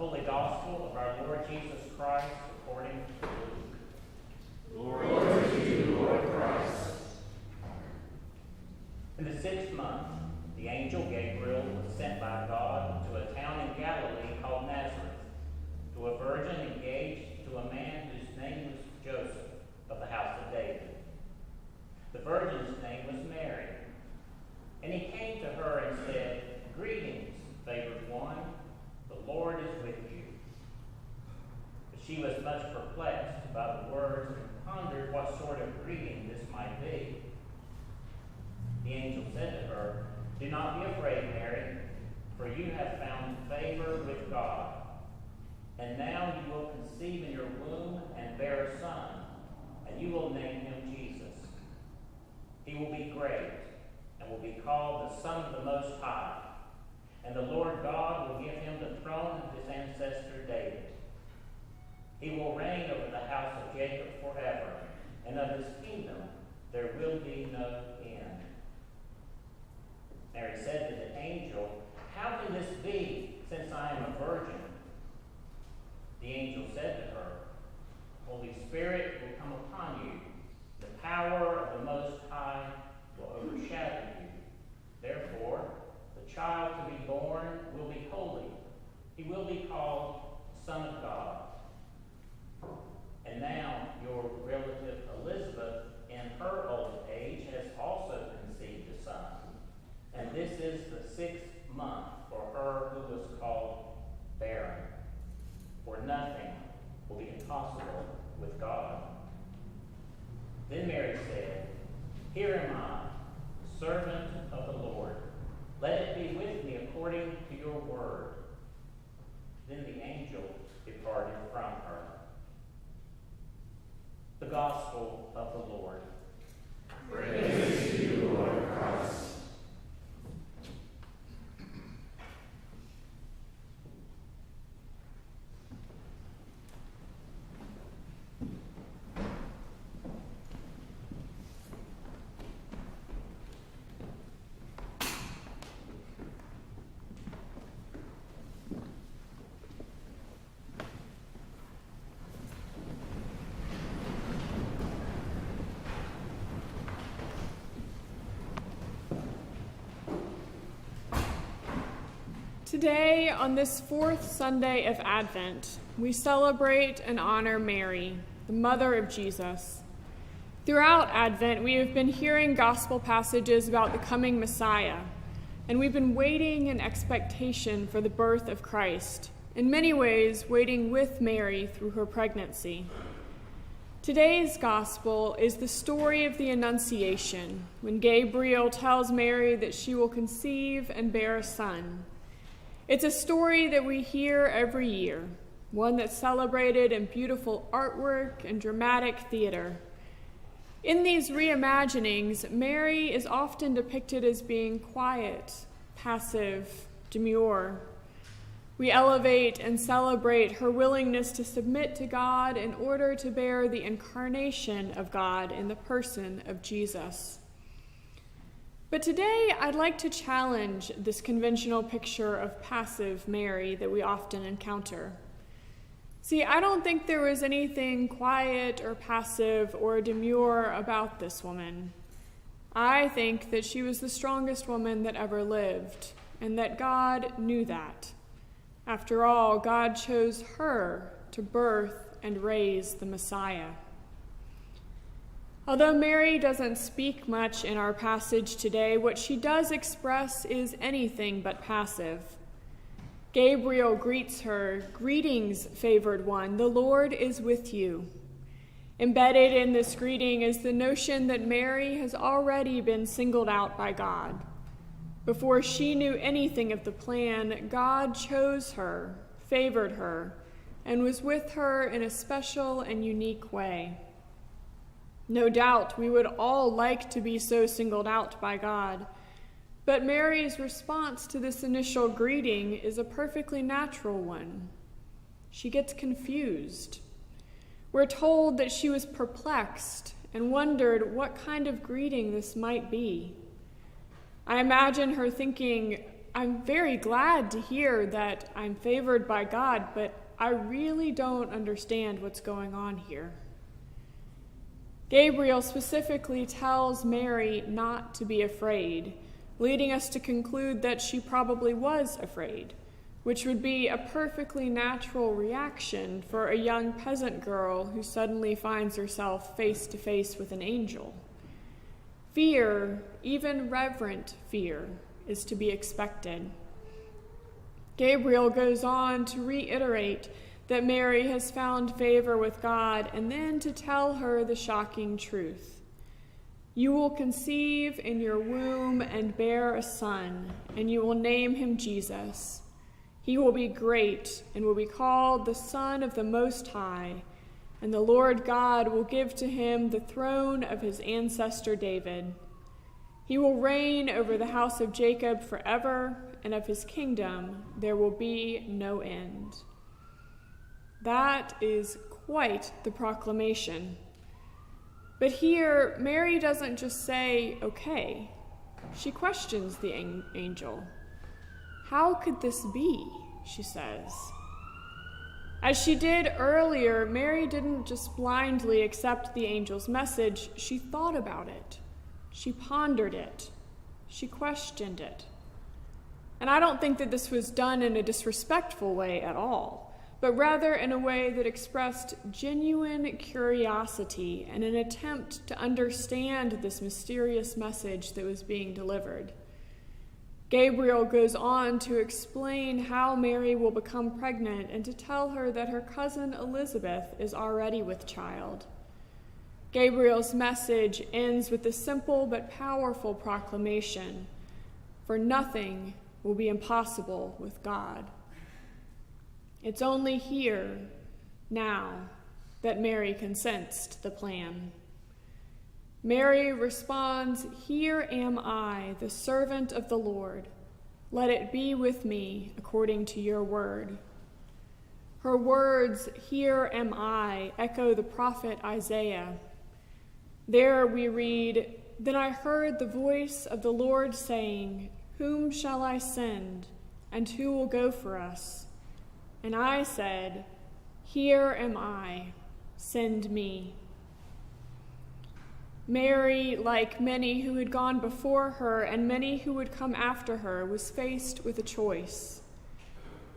Holy Gospel of our Lord Jesus Christ according to Luke. Glory to you, Lord Christ. In the 6th month, the angel Gabriel was sent by God to a town in Galilee called Nazareth, to a virgin engaged to a man whose name was Joseph, of the house of David. The virgin's name was Mary. And he came to her and said, "Greetings, favored one, the Lord is with you." But she was much perplexed by the words and pondered what sort of greeting this might be. The angel said to her, "Do not be afraid, Mary, for you have found favor with God. And now you will conceive in your womb and bear a son, and you will name him Jesus. He will be great and will be called the Son of the Most High. And the Lord God will give him the throne of his ancestor David. He will reign over the house of Jacob forever, and of his kingdom there will be no end." Mary said to the angel, "How can this be, since I am a virgin?" The angel said to her, "The Holy Spirit will come upon you. The power of the Most High will overshadow you. Therefore, the child to be born will be holy. He will be called Son of God. And now your relative Elizabeth, in her old age, has also conceived a son. And this is the 6th month for her who was called barren. For nothing will be impossible with God." Then Mary said, "Here am I, the servant of the Lord. Let it be with me according to your word." Then the angel departed from her. The Gospel of the Lord. Praise to you, Lord Christ. Today, on this 4th Sunday of Advent, we celebrate and honor Mary, the mother of Jesus. Throughout Advent, we have been hearing gospel passages about the coming Messiah, and we've been waiting in expectation for the birth of Christ, in many ways waiting with Mary through her pregnancy. Today's gospel is the story of the Annunciation, when Gabriel tells Mary that she will conceive and bear a son. It's a story that we hear every year, one that's celebrated in beautiful artwork and dramatic theater. In these reimaginings, Mary is often depicted as being quiet, passive, demure. We elevate and celebrate her willingness to submit to God in order to bear the incarnation of God in the person of Jesus. But today, I'd like to challenge this conventional picture of passive Mary that we often encounter. See, I don't think there was anything quiet or passive or demure about this woman. I think that she was the strongest woman that ever lived, and that God knew that. After all, God chose her to birth and raise the Messiah. Although Mary doesn't speak much in our passage today, what she does express is anything but passive. Gabriel greets her, "Greetings, favored one, the Lord is with you." Embedded in this greeting is the notion that Mary has already been singled out by God. Before she knew anything of the plan, God chose her, favored her, and was with her in a special and unique way. No doubt we would all like to be so singled out by God, but Mary's response to this initial greeting is a perfectly natural one. She gets confused. We're told that she was perplexed and wondered what kind of greeting this might be. I imagine her thinking, I'm very glad to hear that I'm favored by God, but I really don't understand what's going on here. Gabriel specifically tells Mary not to be afraid, leading us to conclude that she probably was afraid, which would be a perfectly natural reaction for a young peasant girl who suddenly finds herself face to face with an angel. Fear, even reverent fear, is to be expected. Gabriel goes on to reiterate that Mary has found favor with God, and then to tell her the shocking truth. You will conceive in your womb and bear a son, and you will name him Jesus. He will be great and will be called the Son of the Most High, and the Lord God will give to him the throne of his ancestor David. He will reign over the house of Jacob forever, and of his kingdom there will be no end. That is quite the proclamation. But here, Mary doesn't just say, okay. She questions the angel. How could this be? She says. As she did earlier, Mary didn't just blindly accept the angel's message. She thought about it. She pondered it. She questioned it. And I don't think that this was done in a disrespectful way at all, but rather in a way that expressed genuine curiosity and an attempt to understand this mysterious message that was being delivered. Gabriel goes on to explain how Mary will become pregnant and to tell her that her cousin Elizabeth is already with child. Gabriel's message ends with the simple but powerful proclamation, "For nothing will be impossible with God." It's only here, now, that Mary consents to the plan. Mary responds, "Here am I, the servant of the Lord. Let it be with me according to your word." Her words, "Here am I," echo the prophet Isaiah. There we read, "Then I heard the voice of the Lord saying, 'Whom shall I send, and who will go for us?' And I said, 'Here am I, send me.'" Mary, like many who had gone before her and many who would come after her, was faced with a choice.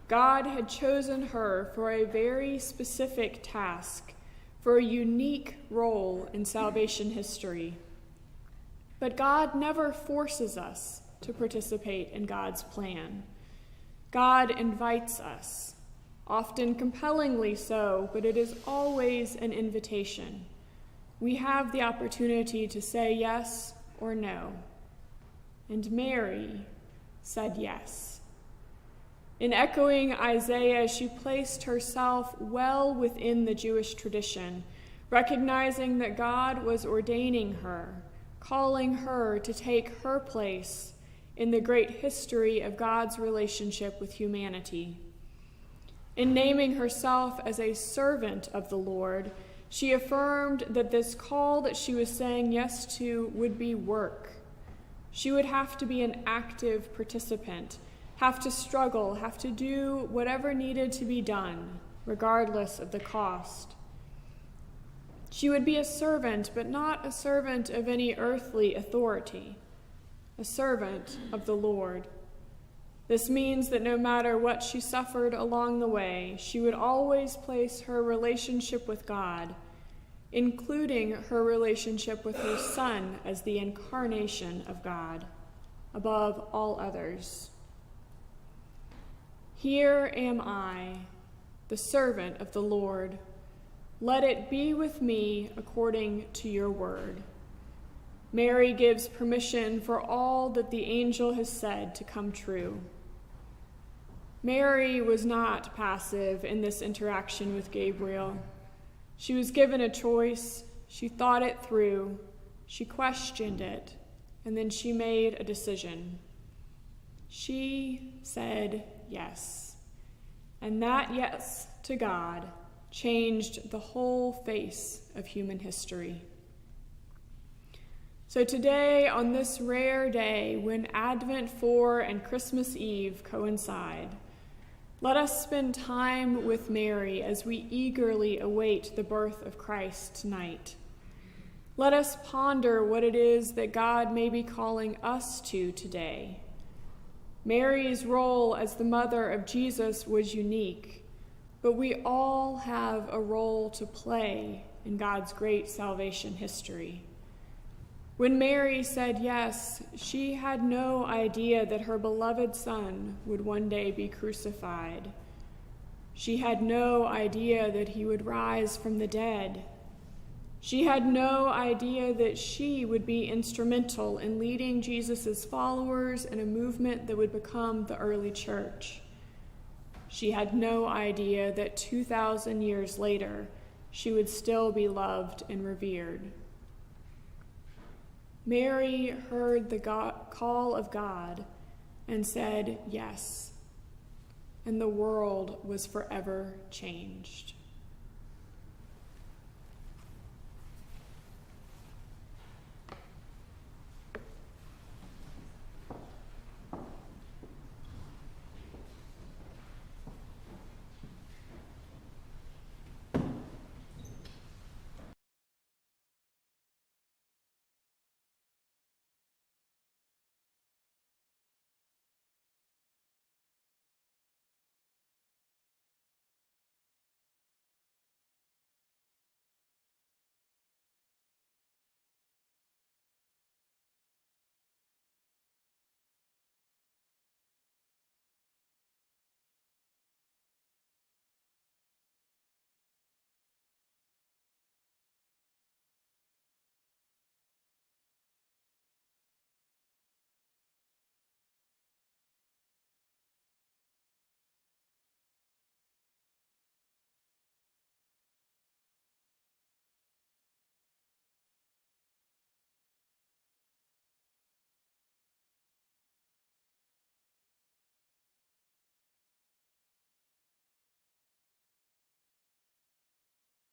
God had chosen her for a very specific task, for a unique role in salvation history. But God never forces us to participate in God's plan. God invites us, often compellingly so, but it is always an invitation. We have the opportunity to say yes or no. And Mary said yes. In echoing Isaiah, she placed herself well within the Jewish tradition, recognizing that God was ordaining her, calling her to take her place in the great history of God's relationship with humanity. In naming herself as a servant of the Lord, she affirmed that this call that she was saying yes to would be work. She would have to be an active participant, have to struggle, have to do whatever needed to be done, regardless of the cost. She would be a servant, but not a servant of any earthly authority, a servant of the Lord. This means that no matter what she suffered along the way, she would always place her relationship with God, including her relationship with her Son as the incarnation of God, above all others. "Here am I, the servant of the Lord. Let it be with me according to your word." Mary gives permission for all that the angel has said to come true. Mary was not passive in this interaction with Gabriel. She was given a choice, she thought it through, she questioned it, and then she made a decision. She said yes. And that yes to God changed the whole face of human history. So today, on this rare day when Advent 4 and Christmas Eve coincide, let us spend time with Mary as we eagerly await the birth of Christ tonight. Let us ponder what it is that God may be calling us to today. Mary's role as the mother of Jesus was unique, but we all have a role to play in God's great salvation history. When Mary said yes, she had no idea that her beloved Son would one day be crucified. She had no idea that he would rise from the dead. She had no idea that she would be instrumental in leading Jesus' followers in a movement that would become the early church. She had no idea that 2,000 years later, she would still be loved and revered. Mary heard the call of God and said yes, and the world was forever changed.